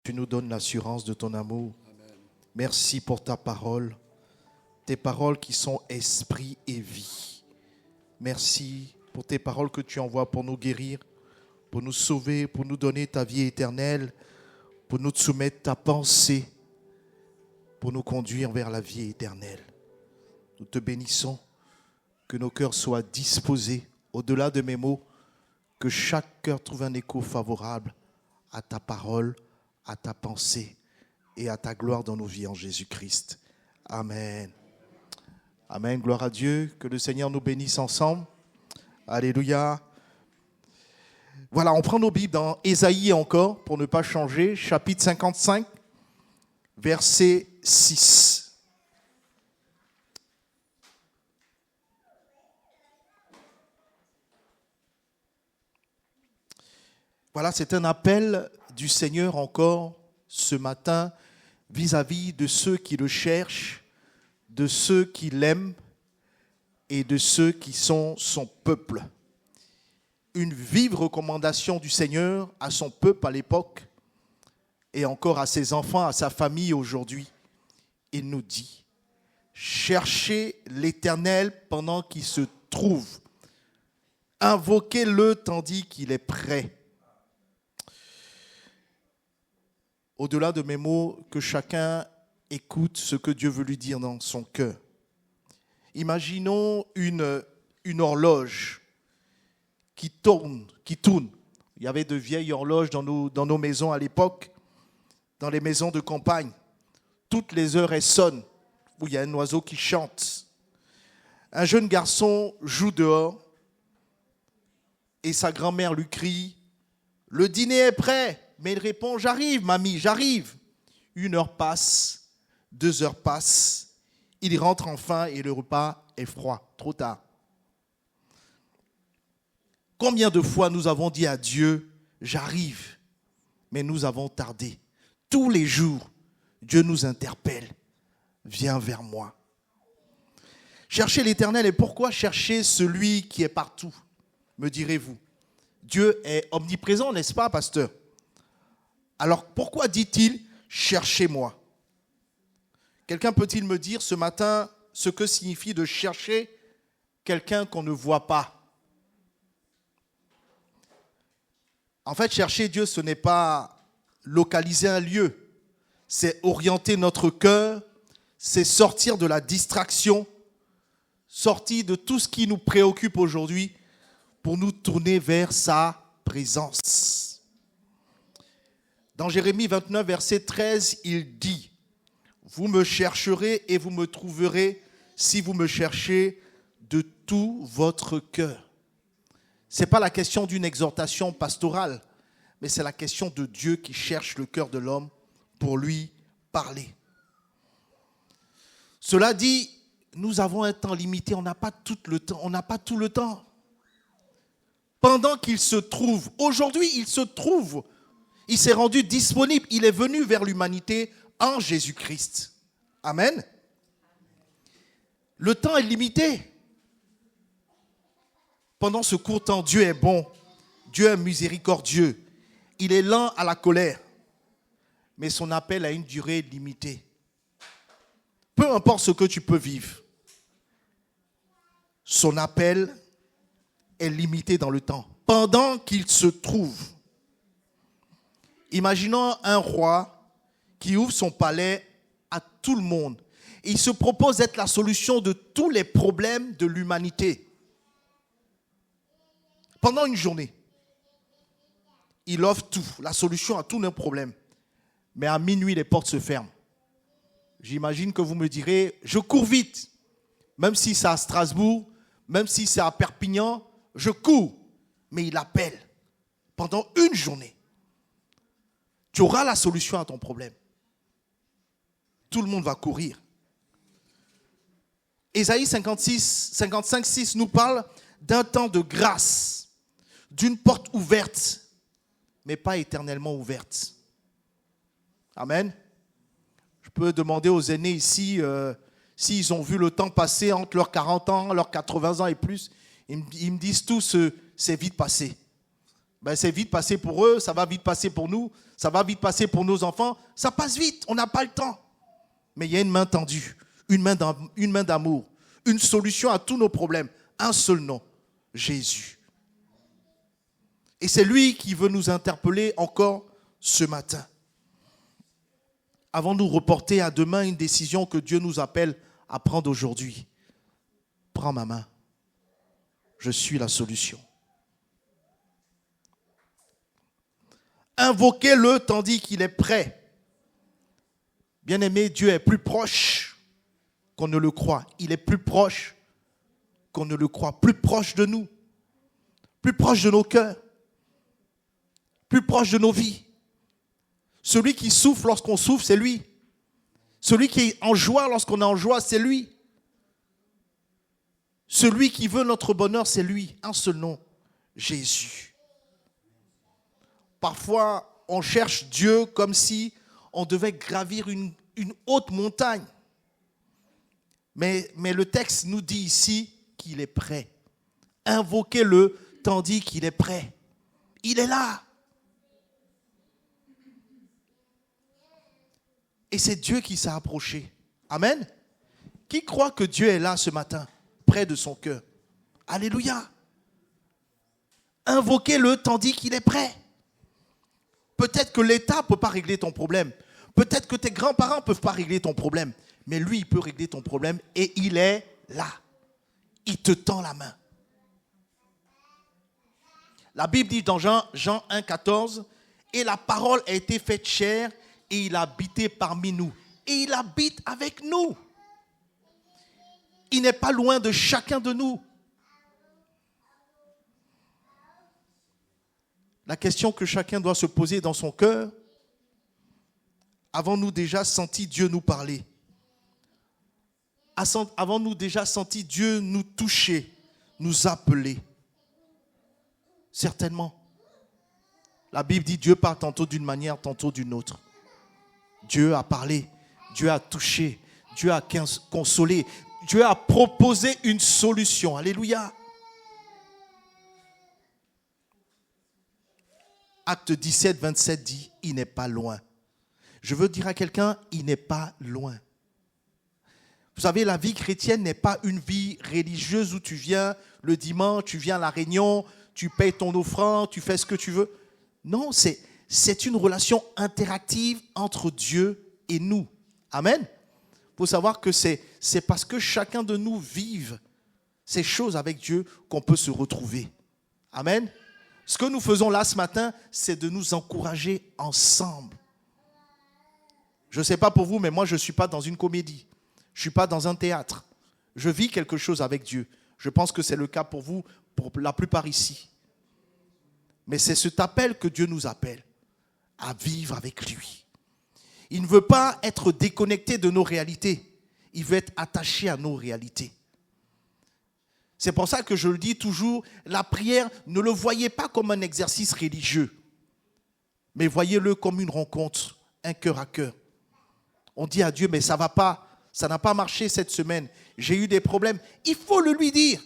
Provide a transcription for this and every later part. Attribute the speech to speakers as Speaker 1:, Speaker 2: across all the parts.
Speaker 1: Tu nous donnes l'assurance de ton amour. Merci pour ta parole, tes paroles qui sont esprit et vie. Merci pour tes paroles que tu envoies pour nous guérir, pour nous sauver, pour nous donner ta vie éternelle, pour nous soumettre ta pensée, pour nous conduire vers la vie éternelle. Nous te bénissons, que nos cœurs soient disposés, au-delà de mes mots, que chaque cœur trouve un écho favorable à ta parole, à ta pensée et à ta gloire dans nos vies en Jésus-Christ. Amen. Amen. Gloire à Dieu. Que le Seigneur nous bénisse ensemble. Alléluia. Voilà, on prend nos Bibles dans Ésaïe encore, pour ne pas changer, chapitre 55, verset 6. Voilà, c'est un appel du Seigneur encore ce matin vis-à-vis de ceux qui le cherchent, de ceux qui l'aiment et de ceux qui sont son peuple. Une vive recommandation du Seigneur à son peuple à l'époque et encore à ses enfants, à sa famille aujourd'hui. Il nous dit, cherchez l'Éternel pendant qu'il se trouve. Invoquez-le tandis qu'il est prêt. Au-delà de mes mots, que chacun écoute ce que Dieu veut lui dire dans son cœur. Imaginons une horloge qui tourne. Il y avait de vieilles horloges dans nos maisons à l'époque, dans les maisons de campagne. Toutes les heures, elles sonnent, où il y a un oiseau qui chante. Un jeune garçon joue dehors et sa grand-mère lui crie « Le dîner est prêt !» Mais il répond « J'arrive, mamie, j'arrive !» 1 heure passe, 2 heures passent, il rentre enfin et le repas est froid, trop tard. Combien de fois nous avons dit à Dieu « J'arrive !» Mais nous avons tardé. Tous les jours, Dieu nous interpelle « Viens vers moi !» Chercher l'Éternel, et pourquoi chercher celui qui est partout, me direz-vous? Dieu est omniprésent, n'est-ce pas, pasteur? Alors pourquoi dit-il « Cherchez-moi » ? Quelqu'un peut-il me dire ce matin ce que signifie de chercher quelqu'un qu'on ne voit pas? En fait, chercher Dieu, ce n'est pas localiser un lieu. C'est orienter notre cœur, c'est sortir de la distraction, sortir de tout ce qui nous préoccupe aujourd'hui pour nous tourner vers sa présence. Dans Jérémie 29, verset 13, il dit « Vous me chercherez et vous me trouverez si vous me cherchez de tout votre cœur. » Ce n'est pas la question d'une exhortation pastorale, mais c'est la question de Dieu qui cherche le cœur de l'homme pour lui parler. Cela dit, nous avons un temps limité, on n'a pas tout le temps. Pendant qu'il se trouve, aujourd'hui il se trouve, il s'est rendu disponible, il est venu vers l'humanité en Jésus-Christ. Amen. Le temps est limité. Pendant ce court temps, Dieu est bon, Dieu est miséricordieux, il est lent à la colère, mais son appel a une durée limitée. Peu importe ce que tu peux vivre, son appel est limité dans le temps. Pendant qu'il se trouve, imaginons un roi qui ouvre son palais à tout le monde. Il se propose d'être la solution de tous les problèmes de l'humanité. Pendant une journée, il offre tout, la solution à tous nos problèmes. Mais à minuit, les portes se ferment. J'imagine que vous me direz, je cours vite. Même si c'est à Strasbourg, même si c'est à Perpignan, je cours. Mais il appelle pendant une journée. Tu auras la solution à ton problème. Tout le monde va courir. Ésaïe 55, 6 nous parle d'un temps de grâce, d'une porte ouverte, mais pas éternellement ouverte. Amen. Je peux demander aux aînés ici s'ils ont vu le temps passer entre leurs 40 ans, leurs 80 ans et plus. Ils me disent tous, c'est vite passé. Ben, c'est vite passé pour eux, ça va vite passer pour nous, ça va vite passer pour nos enfants. Ça passe vite, on n'a pas le temps. Mais il y a une main tendue, une main d'amour, une solution à tous nos problèmes. Un seul nom, Jésus. Et c'est lui qui veut nous interpeller encore ce matin. Avons-nous reporté à demain une décision que Dieu nous appelle à prendre aujourd'hui? Prends ma main. Je suis la solution. Invoquez-le tandis qu'il est prêt. Bien-aimé, Dieu est plus proche qu'on ne le croit. Il est plus proche qu'on ne le croit. Plus proche de nous. Plus proche de nos cœurs. Plus proche de nos vies. Celui qui souffre lorsqu'on souffre, c'est lui. Celui qui est en joie lorsqu'on est en joie, c'est lui. Celui qui veut notre bonheur, c'est lui. Un seul nom, Jésus. Parfois, on cherche Dieu comme si on devait gravir une haute montagne. Mais le texte nous dit ici qu'il est prêt. Invoquez-le tandis qu'il est prêt. Il est là. Et c'est Dieu qui s'est approché. Amen. Qui croit que Dieu est là ce matin, près de son cœur? Alléluia. Invoquez-le tandis qu'il est prêt. Peut-être que l'État ne peut pas régler ton problème. Peut-être que tes grands-parents ne peuvent pas régler ton problème. Mais lui, il peut régler ton problème et il est là. Il te tend la main. La Bible dit dans Jean 1,14, « Et la parole a été faite chair et il a habité parmi nous. » Et il habite avec nous. Il n'est pas loin de chacun de nous. La question que chacun doit se poser dans son cœur, avons-nous déjà senti Dieu nous parler? Avons-nous déjà senti Dieu nous toucher, nous appeler? Certainement. La Bible dit Dieu parle tantôt d'une manière, tantôt d'une autre. Dieu a parlé, Dieu a touché, Dieu a consolé, Dieu a proposé une solution. Alléluia. Acte 17, 27 dit, il n'est pas loin. Je veux dire à quelqu'un, il n'est pas loin. Vous savez, la vie chrétienne n'est pas une vie religieuse où tu viens le dimanche, tu viens à la réunion, tu payes ton offrande, tu fais ce que tu veux. Non, c'est une relation interactive entre Dieu et nous. Amen. Il faut savoir que c'est parce que chacun de nous vive ces choses avec Dieu qu'on peut se retrouver. Amen. Ce que nous faisons là ce matin, c'est de nous encourager ensemble. Je ne sais pas pour vous, mais moi je ne suis pas dans une comédie. Je ne suis pas dans un théâtre. Je vis quelque chose avec Dieu. Je pense que c'est le cas pour vous, pour la plupart ici. Mais c'est cet appel que Dieu nous appelle à vivre avec lui. Il ne veut pas être déconnecté de nos réalités. Il veut être attaché à nos réalités. C'est pour ça que je le dis toujours, la prière, ne le voyez pas comme un exercice religieux, mais voyez-le comme une rencontre, un cœur à cœur. On dit à Dieu, mais ça ne va pas, ça n'a pas marché cette semaine, j'ai eu des problèmes. Il faut le lui dire.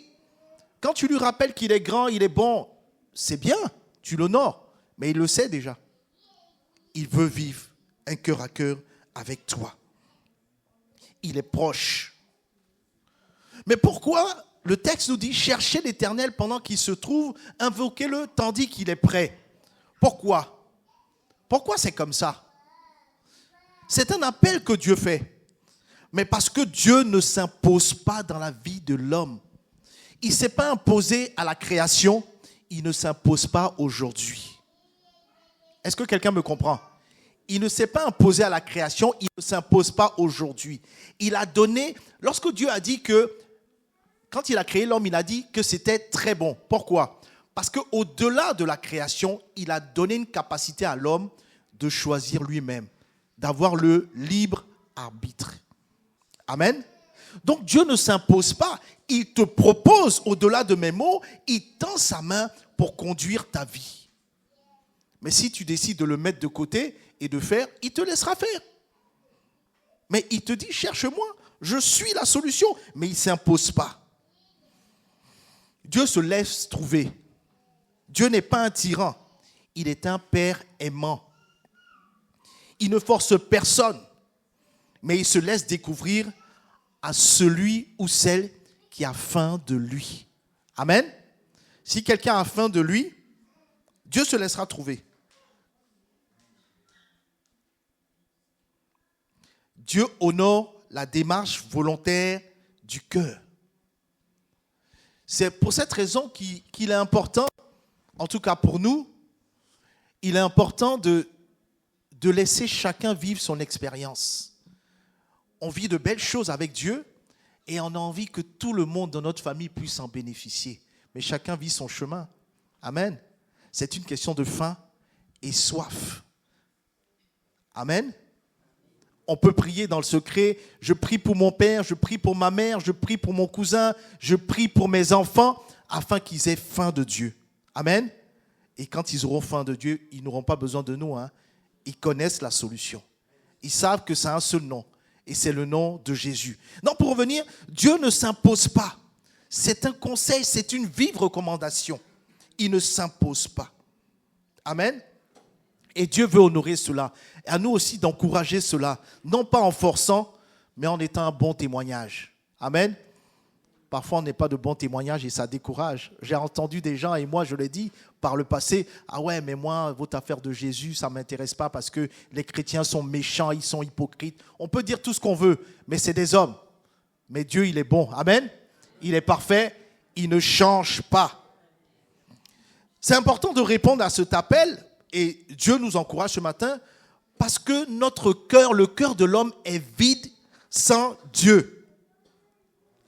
Speaker 1: Quand tu lui rappelles qu'il est grand, il est bon, c'est bien, tu l'honores, mais il le sait déjà. Il veut vivre un cœur à cœur avec toi. Il est proche. Mais pourquoi le texte nous dit, cherchez l'Éternel pendant qu'il se trouve, invoquez-le tandis qu'il est prêt? Pourquoi? Pourquoi c'est comme ça? C'est un appel que Dieu fait. Mais parce que Dieu ne s'impose pas dans la vie de l'homme. Il ne s'est pas imposé à la création, il ne s'impose pas aujourd'hui. Est-ce que quelqu'un me comprend? Il ne s'est pas imposé à la création, il ne s'impose pas aujourd'hui. Il a donné, lorsque Dieu a dit que, quand il a créé l'homme, il a dit que c'était très bon. Pourquoi? Parce qu'au-delà de la création, il a donné une capacité à l'homme de choisir lui-même, d'avoir le libre arbitre. Amen. Donc Dieu ne s'impose pas, il te propose au-delà de mes mots, il tend sa main pour conduire ta vie. Mais si tu décides de le mettre de côté et de faire, il te laissera faire. Mais il te dit, cherche-moi, je suis la solution, mais il ne s'impose pas. Dieu se laisse trouver. Dieu n'est pas un tyran. il est un Père aimant. Il ne force personne, mais il se laisse découvrir à celui ou celle qui a faim de lui. Amen. Si quelqu'un a faim de lui, Dieu se laissera trouver. Dieu honore la démarche volontaire du cœur. C'est pour cette raison qu'il est important, en tout cas pour nous, il est important de laisser chacun vivre son expérience. On vit de belles choses avec Dieu et on a envie que tout le monde dans notre famille puisse en bénéficier. Mais chacun vit son chemin. Amen. C'est une question de faim et soif. Amen. On peut prier dans le secret. Je prie pour mon père, je prie pour ma mère, je prie pour mon cousin, je prie pour mes enfants afin qu'ils aient faim de Dieu. Amen. Et quand ils auront faim de Dieu, ils n'auront pas besoin de nous. Ils connaissent la solution. Ils savent que c'est un seul nom. Et c'est le nom de Jésus. Non, pour revenir, Dieu ne s'impose pas. C'est un conseil, c'est une vive recommandation. Il ne s'impose pas. Amen. Et Dieu veut honorer cela. Et à nous aussi d'encourager cela. Non pas en forçant, mais en étant un bon témoignage. Amen. Parfois, on n'est pas de bons témoignages et ça décourage. J'ai entendu des gens, et moi je l'ai dit par le passé, ah ouais, mais moi, votre affaire de Jésus, ça ne m'intéresse pas parce que les chrétiens sont méchants, ils sont hypocrites. On peut dire tout ce qu'on veut, mais c'est des hommes. Mais Dieu, il est bon. Amen. Il est parfait, il ne change pas. C'est important de répondre à cet appel, et Dieu nous encourage ce matin, parce que notre cœur, le cœur de l'homme est vide sans Dieu.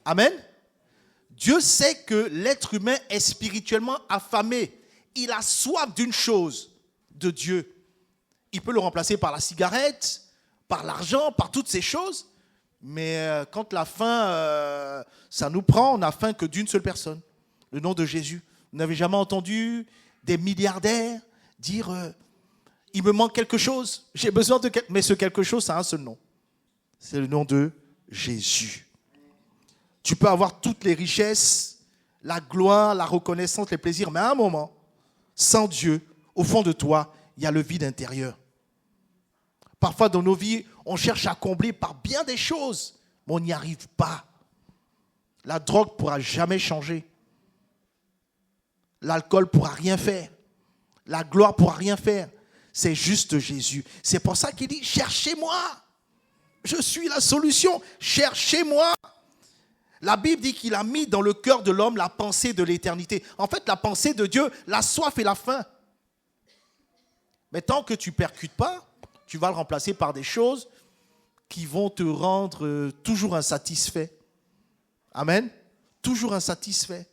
Speaker 1: Amen. Dieu sait que l'être humain est spirituellement affamé. Il a soif d'une chose, de Dieu. Il peut le remplacer par la cigarette, par l'argent, par toutes ces choses. Mais quand la faim, ça nous prend, on n'a faim que d'une seule personne, le nom de Jésus. Vous n'avez jamais entendu des milliardaires dire il me manque quelque chose, j'ai besoin de quelque chose. Mais ce quelque chose, ça a un seul nom. C'est le nom de Jésus. Tu peux avoir toutes les richesses, la gloire, la reconnaissance, les plaisirs, mais à un moment, sans Dieu, au fond de toi, il y a le vide intérieur. Parfois, dans nos vies, on cherche à combler par bien des choses, mais on n'y arrive pas. La drogue ne pourra jamais changer. L'alcool ne pourra rien faire. La gloire ne pourra rien faire. C'est juste Jésus. C'est pour ça qu'il dit, cherchez-moi. Je suis la solution. Cherchez-moi. La Bible dit qu'il a mis dans le cœur de l'homme la pensée de l'éternité. En fait, la pensée de Dieu, la soif et la faim. Mais tant que tu ne percutes pas, tu vas le remplacer par des choses qui vont te rendre toujours insatisfait. Amen. Toujours insatisfait.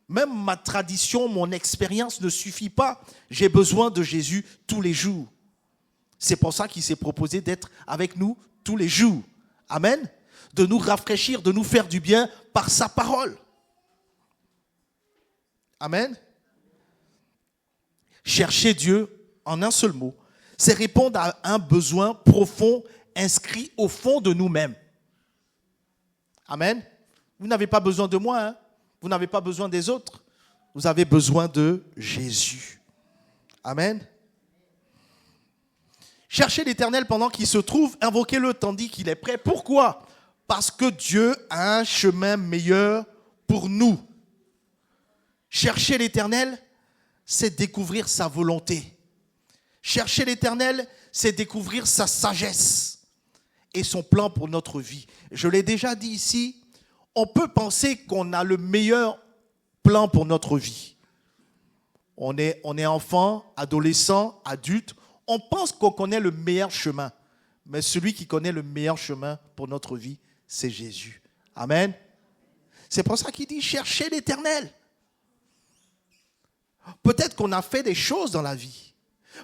Speaker 1: Même ma tradition, mon expérience ne suffit pas. J'ai besoin de Jésus tous les jours. C'est pour ça qu'il s'est proposé d'être avec nous tous les jours. Amen. De nous rafraîchir, de nous faire du bien par sa parole. Amen. Chercher Dieu, en un seul mot, c'est répondre à un besoin profond inscrit au fond de nous-mêmes. Amen. Vous n'avez pas besoin de moi, vous n'avez pas besoin des autres. Vous avez besoin de Jésus. Amen. Cherchez l'Éternel pendant qu'il se trouve, invoquez-le tandis qu'il est prêt. Pourquoi ? Parce que Dieu a un chemin meilleur pour nous. Chercher l'Éternel, c'est découvrir sa volonté. Chercher l'Éternel, c'est découvrir sa sagesse et son plan pour notre vie. Je l'ai déjà dit ici, on peut penser qu'on a le meilleur plan pour notre vie. On est enfant, adolescent, adulte, on pense qu'on connaît le meilleur chemin. Mais celui qui connaît le meilleur chemin pour notre vie, c'est Jésus. Amen. C'est pour ça qu'il dit, cherchez l'Éternel. Peut-être qu'on a fait des choses dans la vie.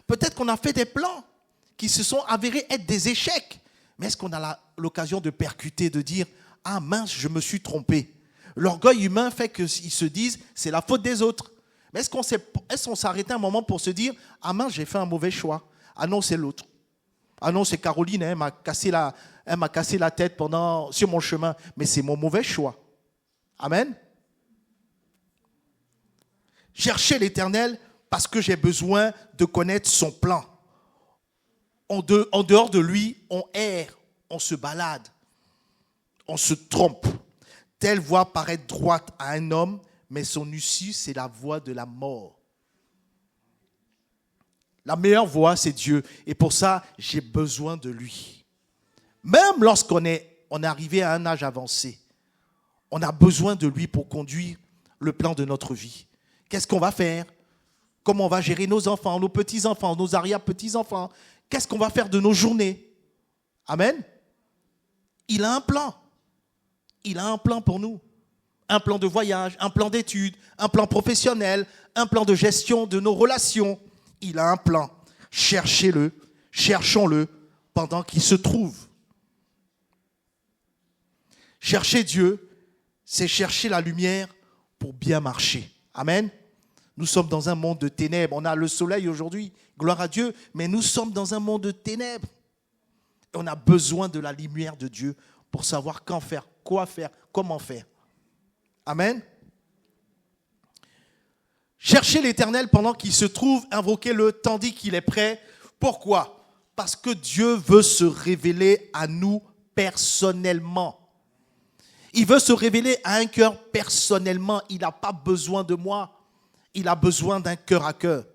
Speaker 1: Peut-être qu'on a fait des plans qui se sont avérés être des échecs. Mais est-ce qu'on a l'occasion de percuter, de dire, ah mince, je me suis trompé. L'orgueil humain fait qu'ils se disent, c'est la faute des autres. Mais est-ce qu'on s'est arrêté un moment pour se dire, ah mince, j'ai fait un mauvais choix. Ah non, c'est l'autre. Ah non, c'est Caroline, elle m'a cassé la tête sur mon chemin. Mais c'est mon mauvais choix. Amen. Cherchez l'Éternel parce que j'ai besoin de connaître son plan. En dehors de lui, on erre, on se balade, on se trompe. Telle voie paraît droite à un homme, mais son issue, c'est la voie de la mort. La meilleure voie, c'est Dieu. Et pour ça, j'ai besoin de lui. Même lorsqu'on est arrivé à un âge avancé, on a besoin de lui pour conduire le plan de notre vie. Qu'est-ce qu'on va faire? Comment on va gérer nos enfants, nos petits-enfants, nos arrière-petits-enfants? Qu'est-ce qu'on va faire de nos journées? Amen. Il a un plan. Il a un plan pour nous. Un plan de voyage, un plan d'études, un plan professionnel, un plan de gestion de nos relations. Il a un plan. Cherchez-le, cherchons-le pendant qu'il se trouve. Chercher Dieu, c'est chercher la lumière pour bien marcher. Amen. Nous sommes dans un monde de ténèbres. On a le soleil aujourd'hui, gloire à Dieu, mais nous sommes dans un monde de ténèbres. Et on a besoin de la lumière de Dieu pour savoir quand faire, quoi faire, comment faire. Amen. Cherchez l'Éternel pendant qu'il se trouve, invoquez-le tandis qu'il est prêt. Pourquoi? Parce que Dieu veut se révéler à nous personnellement. Il veut se révéler à un cœur personnellement. Il n'a pas besoin de moi. Il a besoin d'un cœur à cœur.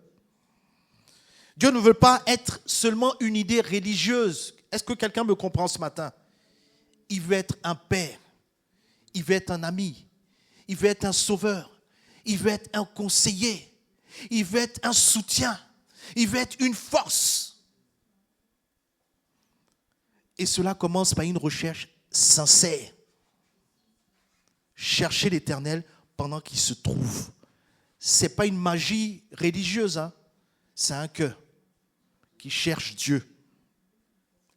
Speaker 1: Dieu ne veut pas être seulement une idée religieuse. Est-ce que quelqu'un me comprend ce matin? Il veut être un père. Il veut être un ami. Il veut être un sauveur. Il veut être un conseiller. Il veut être un soutien. Il veut être une force. Et cela commence par une recherche sincère. Cherchez l'Éternel pendant qu'il se trouve. Ce n'est pas une magie religieuse, hein? C'est un cœur qui cherche Dieu.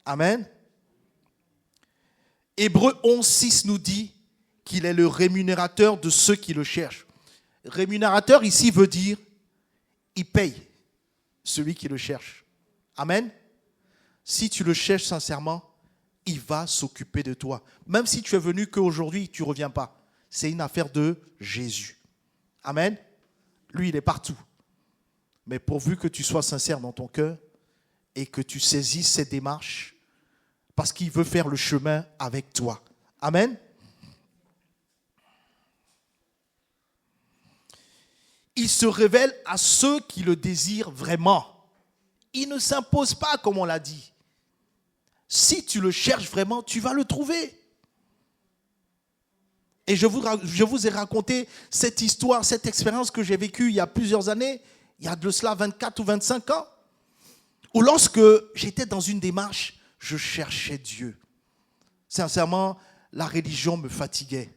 Speaker 1: Amen. Hébreux 11:6 nous dit qu'il est le rémunérateur de ceux qui le cherchent. Rémunérateur ici veut dire, il paye celui qui le cherche. Amen. Si tu le cherches sincèrement, il va s'occuper de toi. Même si tu es venu qu'aujourd'hui, tu ne reviens pas. C'est une affaire de Jésus. Amen. Lui, il est partout. Mais pourvu que tu sois sincère dans ton cœur et que tu saisisses cette démarche, parce qu'il veut faire le chemin avec toi. Amen. Il se révèle à ceux qui le désirent vraiment. Il ne s'impose pas, comme on l'a dit. Si tu le cherches vraiment, tu vas le trouver. Et je vous ai raconté cette histoire, cette expérience que j'ai vécue il y a plusieurs années, il y a de cela 24 ou 25 ans, où lorsque j'étais dans une démarche, je cherchais Dieu. Sincèrement, la religion me fatiguait.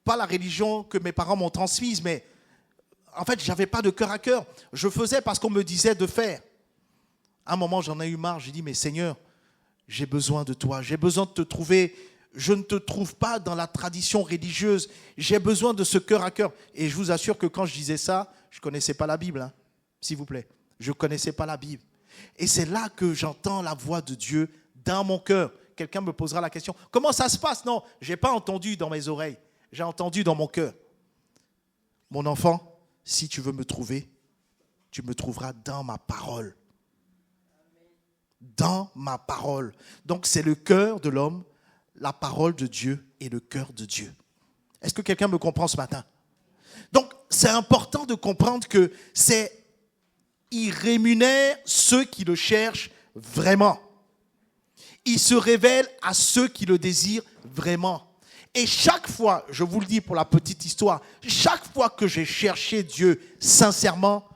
Speaker 1: Pas la religion que mes parents m'ont transmise, mais en fait, je n'avais pas de cœur à cœur. Je faisais parce qu'on me disait de faire. À un moment, j'en ai eu marre. J'ai dit, mais Seigneur, j'ai besoin de toi. J'ai besoin de te trouver. Je ne te trouve pas dans la tradition religieuse. J'ai besoin de ce cœur à cœur. Et je vous assure que quand je disais ça, je ne connaissais pas la Bible, hein, s'il vous plaît. Je ne connaissais pas la Bible. Et c'est là que j'entends la voix de Dieu dans mon cœur. Quelqu'un me posera la question, comment ça se passe? Non, je n'ai pas entendu dans mes oreilles. J'ai entendu dans mon cœur. Mon enfant, si tu veux me trouver, tu me trouveras dans ma parole. Dans ma parole. Donc c'est le cœur de l'homme, la parole de Dieu et le cœur de Dieu. Est-ce que quelqu'un me comprend ce matin? Donc c'est important de comprendre que il rémunère ceux qui le cherchent vraiment. Il se révèle à ceux qui le désirent vraiment. Et chaque fois, je vous le dis pour la petite histoire, chaque fois que j'ai cherché Dieu sincèrement,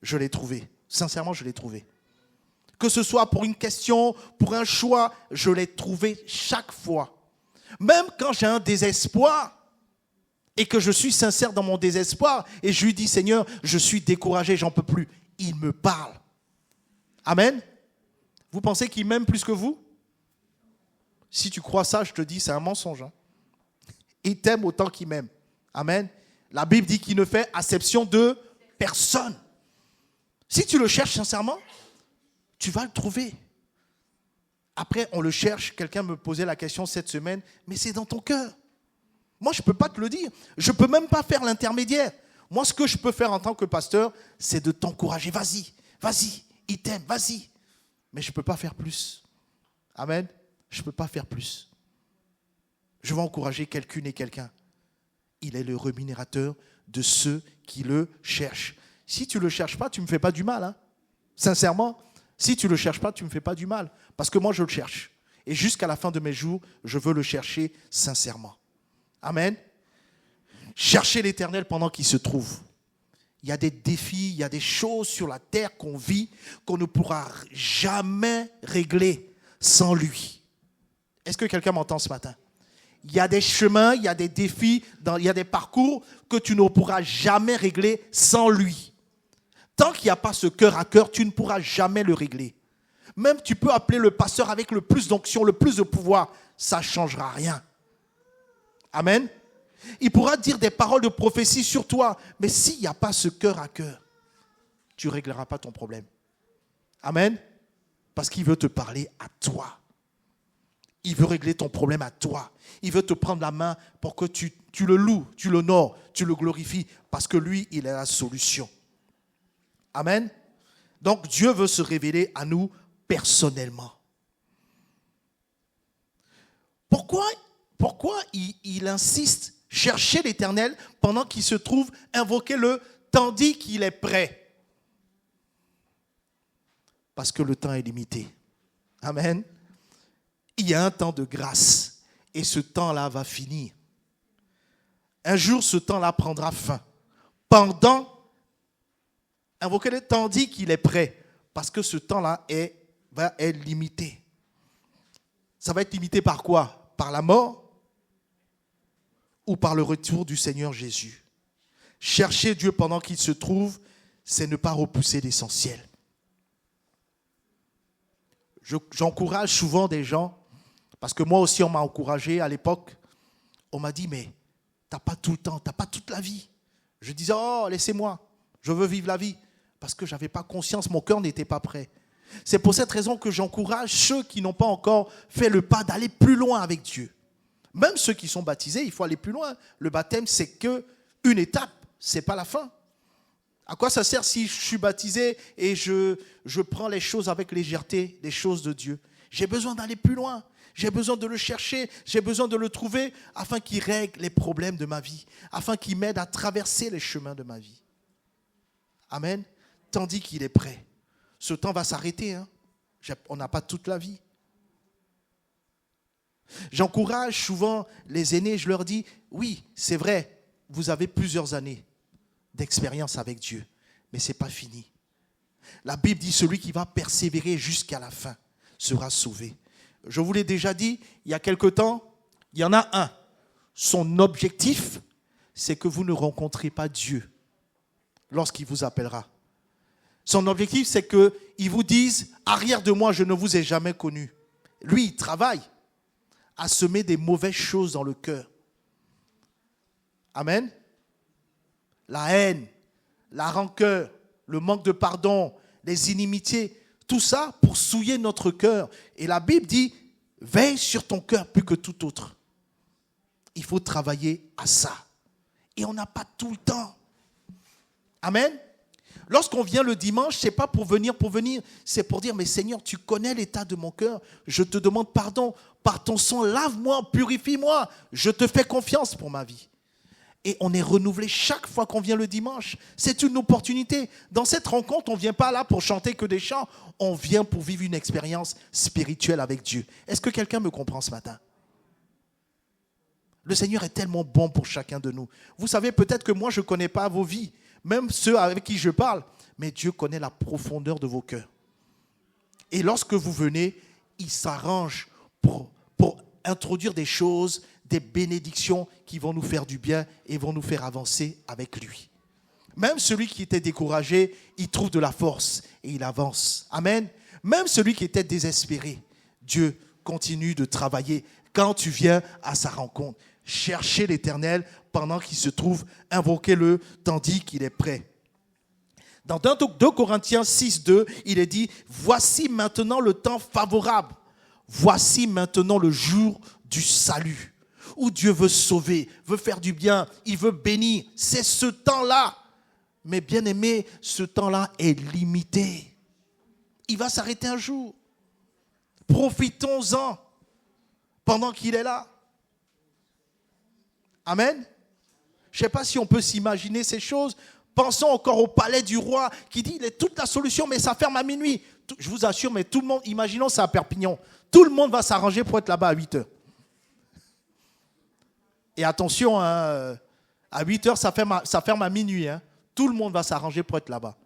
Speaker 1: je l'ai trouvé. Sincèrement, je l'ai trouvé. Que ce soit pour une question, pour un choix, je l'ai trouvé chaque fois. Même quand j'ai un désespoir et que je suis sincère dans mon désespoir et je lui dis, Seigneur, je suis découragé, j'en peux plus. Il me parle. Amen. Vous pensez qu'il m'aime plus que vous? Si tu crois ça, je te dis, c'est un mensonge. Hein. Il t'aime autant qu'il m'aime. Amen. La Bible dit qu'il ne fait acception de personne. Si tu le cherches sincèrement, tu vas le trouver. Après, on le cherche. Quelqu'un me posait la question cette semaine, mais c'est dans ton cœur. Moi, je ne peux pas te le dire. Je ne peux même pas faire l'intermédiaire. Moi, ce que je peux faire en tant que pasteur, c'est de t'encourager. Vas-y, il t'aime, vas-y. Mais je ne peux pas faire plus. Amen. Je ne peux pas faire plus. Je vais encourager quelqu'une et quelqu'un. Il est le rémunérateur de ceux qui le cherchent. Si tu ne le cherches pas, tu ne me fais pas du mal. Hein. Sincèrement, si tu ne le cherches pas, tu ne me fais pas du mal. Parce que moi, je le cherche. Et jusqu'à la fin de mes jours, je veux le chercher sincèrement. Amen. Cherchez l'Éternel pendant qu'il se trouve. Il y a des défis, il y a des choses sur la terre qu'on vit qu'on ne pourra jamais régler sans lui. Est-ce que quelqu'un m'entend ce matin? Il y a des chemins, il y a des défis, il y a des parcours que tu ne pourras jamais régler sans lui. Tant qu'il n'y a pas ce cœur à cœur, tu ne pourras jamais le régler. Même tu peux appeler le pasteur avec le plus d'onction, le plus de pouvoir, ça ne changera rien. Amen. Il pourra dire des paroles de prophétie sur toi, mais s'il n'y a pas ce cœur à cœur, tu ne régleras pas ton problème. Amen. Parce qu'il veut te parler à toi. Il veut régler ton problème à toi. Il veut te prendre la main pour que tu le loues, tu l'honores, tu le glorifies, parce que lui, il est la solution. Amen. Donc Dieu veut se révéler à nous personnellement. Pourquoi il insiste, chercher l'Éternel pendant qu'il se trouve, invoquez-le tandis qu'il est prêt? Parce que le temps est limité. Amen. Il y a un temps de grâce et ce temps-là va finir. Un jour, ce temps-là prendra fin. Invoquez-le tandis qu'il est prêt, parce que ce temps-là va être limité. Ça va être limité par quoi? Par la mort ou par le retour du Seigneur Jésus? Chercher Dieu pendant qu'il se trouve, c'est ne pas repousser l'essentiel. J'encourage souvent des gens, parce que moi aussi on m'a encouragé à l'époque. On m'a dit, mais tu n'as pas tout le temps, tu n'as pas toute la vie. Je disais, oh laissez-moi, je veux vivre la vie. Parce que je n'avais pas conscience, mon cœur n'était pas prêt. C'est pour cette raison que j'encourage ceux qui n'ont pas encore fait le pas d'aller plus loin avec Dieu. Même ceux qui sont baptisés, il faut aller plus loin. Le baptême, c'est qu'une étape, ce n'est pas la fin. À quoi ça sert si je suis baptisé et je prends les choses avec légèreté, les choses de Dieu? J'ai besoin d'aller plus loin. J'ai besoin de le chercher, j'ai besoin de le trouver afin qu'il règle les problèmes de ma vie, afin qu'il m'aide à traverser les chemins de ma vie. Amen. Tandis qu'il est prêt. Ce temps va s'arrêter. Hein. On n'a pas toute la vie. J'encourage souvent les aînés, je leur dis, oui, c'est vrai, vous avez plusieurs années d'expérience avec Dieu, mais ce n'est pas fini. La Bible dit, celui qui va persévérer jusqu'à la fin sera sauvé. Je vous l'ai déjà dit, il y a quelque temps, il y en a un. Son objectif, c'est que vous ne rencontrez pas Dieu lorsqu'il vous appellera. Son objectif, c'est qu'il vous dise, arrière de moi, je ne vous ai jamais connu. Lui, il travaille à semer des mauvaises choses dans le cœur. Amen. La haine, la rancœur, le manque de pardon, les inimitiés, tout ça pour souiller notre cœur. Et la Bible dit, veille sur ton cœur plus que tout autre. Il faut travailler à ça. Et on n'a pas tout le temps. Amen. Lorsqu'on vient le dimanche, ce n'est pas pour venir, c'est pour dire, mais Seigneur, tu connais l'état de mon cœur. Je te demande pardon. Par ton sang, lave-moi, purifie-moi. Je te fais confiance pour ma vie. Et on est renouvelé chaque fois qu'on vient le dimanche. C'est une opportunité. Dans cette rencontre, on ne vient pas là pour chanter que des chants. On vient pour vivre une expérience spirituelle avec Dieu. Est-ce que quelqu'un me comprend ce matin? Le Seigneur est tellement bon pour chacun de nous. Vous savez, peut-être que moi, je ne connais pas vos vies, même ceux avec qui je parle, mais Dieu connaît la profondeur de vos cœurs. Et lorsque vous venez, il s'arrange pour introduire des choses, des bénédictions qui vont nous faire du bien et vont nous faire avancer avec lui. Même celui qui était découragé, il trouve de la force et il avance. Amen. Même celui qui était désespéré, Dieu continue de travailler quand tu viens à sa rencontre. Cherchez l'Éternel pendant qu'il se trouve, invoquez-le tandis qu'il est prêt. Dans 2 Corinthiens 6, 2, il est dit, voici maintenant le temps favorable. Voici maintenant le jour du salut. où Dieu veut sauver, veut faire du bien, il veut bénir. C'est ce temps-là. Mais bien aimé, ce temps-là est limité. Il va s'arrêter un jour. Profitons-en pendant qu'il est là. Amen. Je ne sais pas si on peut s'imaginer ces choses. Pensons encore au palais du roi qui dit il est toute la solution, mais ça ferme à minuit. Je vous assure, mais tout le monde, imaginons ça à Perpignan. Tout le monde va s'arranger pour être là-bas à 8 heures. Et attention, hein, à 8 heures, ça ferme à minuit. Hein. Tout le monde va s'arranger pour être là-bas.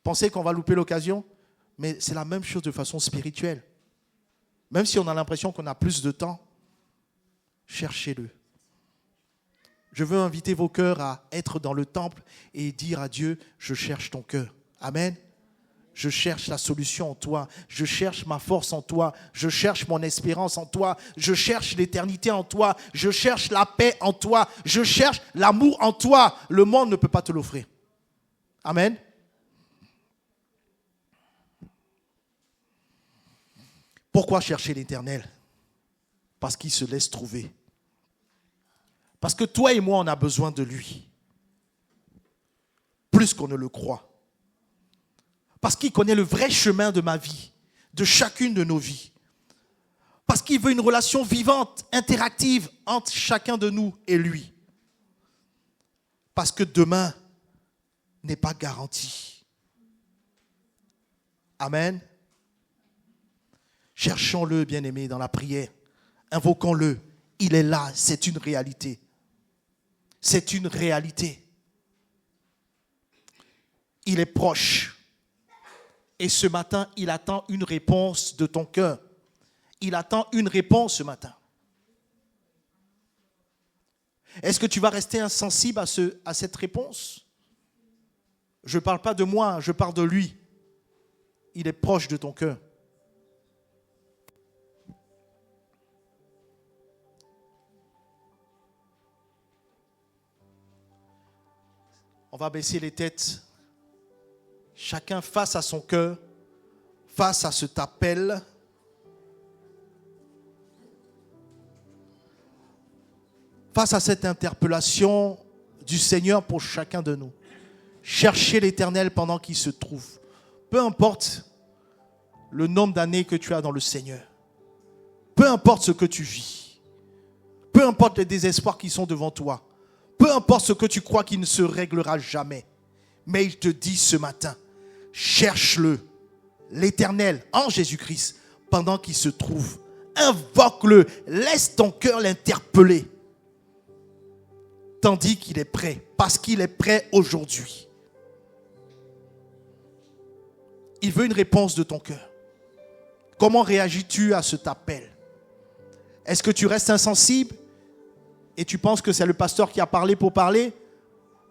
Speaker 1: Pensez qu'on va louper l'occasion? Mais c'est la même chose de façon spirituelle. Même si on a l'impression qu'on a plus de temps, cherchez-le. Je veux inviter vos cœurs à être dans le temple et dire à Dieu, je cherche ton cœur. Amen. Je cherche la solution en toi. Je cherche ma force en toi. Je cherche mon espérance en toi. Je cherche l'éternité en toi. Je cherche la paix en toi. Je cherche l'amour en toi. Le monde ne peut pas te l'offrir. Amen. Pourquoi chercher l'Éternel? Parce qu'il se laisse trouver. Parce que toi et moi, on a besoin de lui. Plus qu'on ne le croit. Parce qu'il connaît le vrai chemin de ma vie, de chacune de nos vies. Parce qu'il veut une relation vivante, interactive entre chacun de nous et lui. Parce que demain n'est pas garanti. Amen. Cherchons-le, bien-aimé, dans la prière. Invoquons-le. Il est là, c'est une réalité. C'est une réalité. Il est proche. Et ce matin, il attend une réponse de ton cœur. Il attend une réponse ce matin. Est-ce que tu vas rester insensible à cette réponse? Je ne parle pas de moi, je parle de lui. Il est proche de ton cœur. On va baisser les têtes. Chacun face à son cœur, face à cet appel. Face à cette interpellation du Seigneur pour chacun de nous. Cherchez l'Éternel pendant qu'il se trouve. Peu importe le nombre d'années que tu as dans le Seigneur. Peu importe ce que tu vis. Peu importe les désespoirs qui sont devant toi. Peu importe ce que tu crois qui ne se réglera jamais. Mais il te dit ce matin, cherche-le, l'Éternel, en Jésus-Christ, pendant qu'il se trouve. Invoque-le, laisse ton cœur l'interpeller. Tandis qu'il est prêt, parce qu'il est prêt aujourd'hui. Il veut une réponse de ton cœur. Comment réagis-tu à cet appel? Est-ce que tu restes insensible et tu penses que c'est le pasteur qui a parlé pour parler?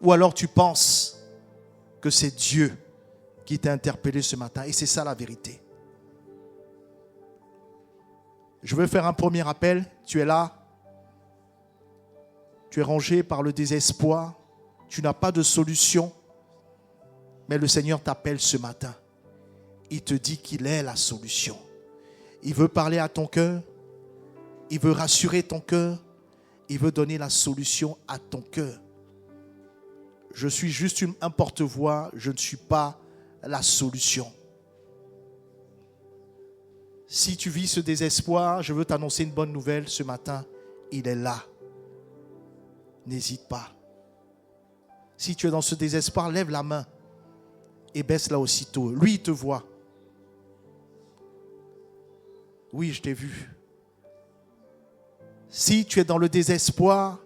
Speaker 1: Ou alors tu penses que c'est Dieu qui t'a interpellé ce matin? Et c'est ça la vérité. Je veux faire un premier appel. Tu es là. Tu es rongé par le désespoir. Tu n'as pas de solution. Mais le Seigneur t'appelle ce matin. Il te dit qu'il est la solution. Il veut parler à ton cœur. Il veut rassurer ton cœur. Il veut donner la solution à ton cœur. Je suis juste un porte-voix. Je ne suis pas la solution. Si tu vis ce désespoir, je veux t'annoncer une bonne nouvelle ce matin. Il est là. N'hésite pas. Si tu es dans ce désespoir, lève la main et baisse-la aussitôt. Lui, il te voit. Oui, je t'ai vu. Si tu es dans le désespoir,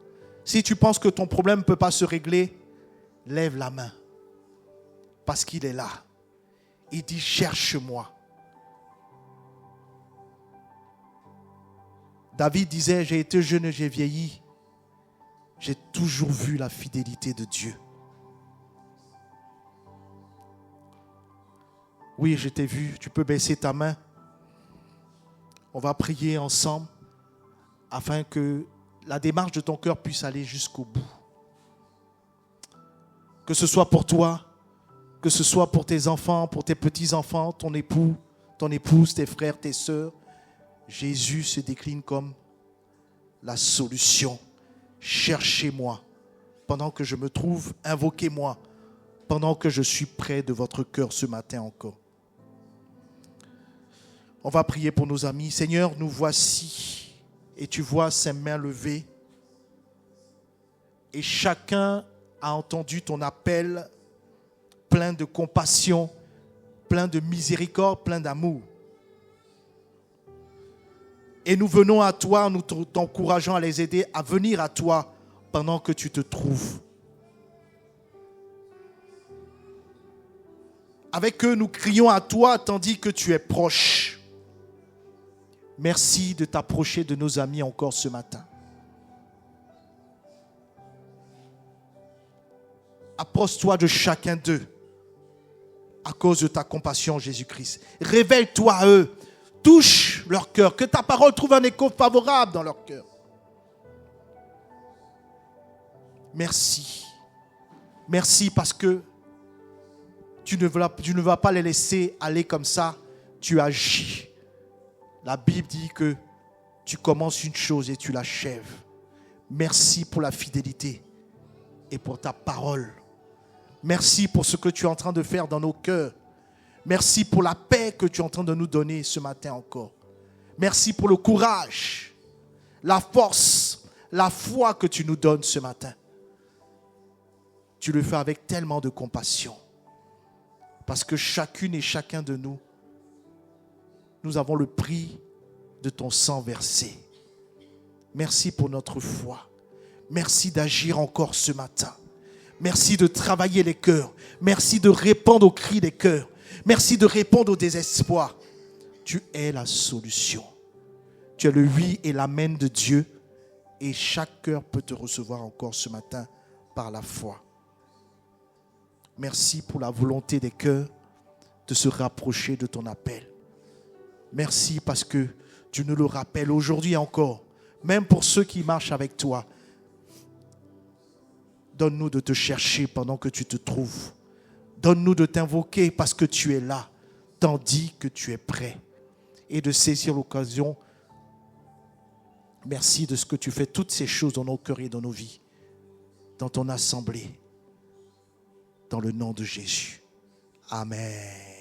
Speaker 1: si tu penses que ton problème ne peut pas se régler, lève la main. Parce qu'il est là. Il dit, cherche-moi. David disait, j'ai été jeune et j'ai vieilli. J'ai toujours vu la fidélité de Dieu. Oui, je t'ai vu. Tu peux baisser ta main. On va prier ensemble afin que la démarche de ton cœur puisse aller jusqu'au bout. Que ce soit pour toi, que ce soit pour tes enfants, pour tes petits-enfants, ton époux, ton épouse, tes frères, tes sœurs. Jésus se décline comme la solution. Cherchez-moi pendant que je me trouve, invoquez-moi pendant que je suis près de votre cœur ce matin encore. On va prier pour nos amis. Seigneur, nous voici et tu vois ces mains levées et chacun a entendu ton appel plein de compassion, plein de miséricorde, plein d'amour. Et nous venons à toi, nous t'encourageons à les aider à venir à toi pendant que tu te trouves. Avec eux, nous crions à toi tandis que tu es proche. Merci de t'approcher de nos amis encore ce matin. Approche-toi de chacun d'eux à cause de ta compassion, Jésus-Christ. Révèle-toi à eux. Touche leur cœur. Que ta parole trouve un écho favorable dans leur cœur. Merci. Merci parce que tu ne vas pas les laisser aller comme ça. Tu agis. La Bible dit que tu commences une chose et tu l'achèves. Merci pour la fidélité et pour ta parole. Merci pour ce que tu es en train de faire dans nos cœurs. Merci pour la paix que tu es en train de nous donner ce matin encore. Merci pour le courage, la force, la foi que tu nous donnes ce matin. Tu le fais avec tellement de compassion. Parce que chacune et chacun de nous, nous avons le prix de ton sang versé. Merci pour notre foi. Merci d'agir encore ce matin. Merci de travailler les cœurs. Merci de répondre aux cris des cœurs. Merci de répondre au désespoir. Tu es la solution. Tu es le oui et l'amen de Dieu. Et chaque cœur peut te recevoir encore ce matin par la foi. Merci pour la volonté des cœurs de se rapprocher de ton appel. Merci parce que tu nous le rappelles aujourd'hui encore. Même pour ceux qui marchent avec toi. Donne-nous de te chercher pendant que tu te trouves. Donne-nous de t'invoquer parce que tu es là, tandis que tu es prêt. Et de saisir l'occasion. Merci de ce que tu fais toutes ces choses dans nos cœurs et dans nos vies. Dans ton assemblée. Dans le nom de Jésus. Amen.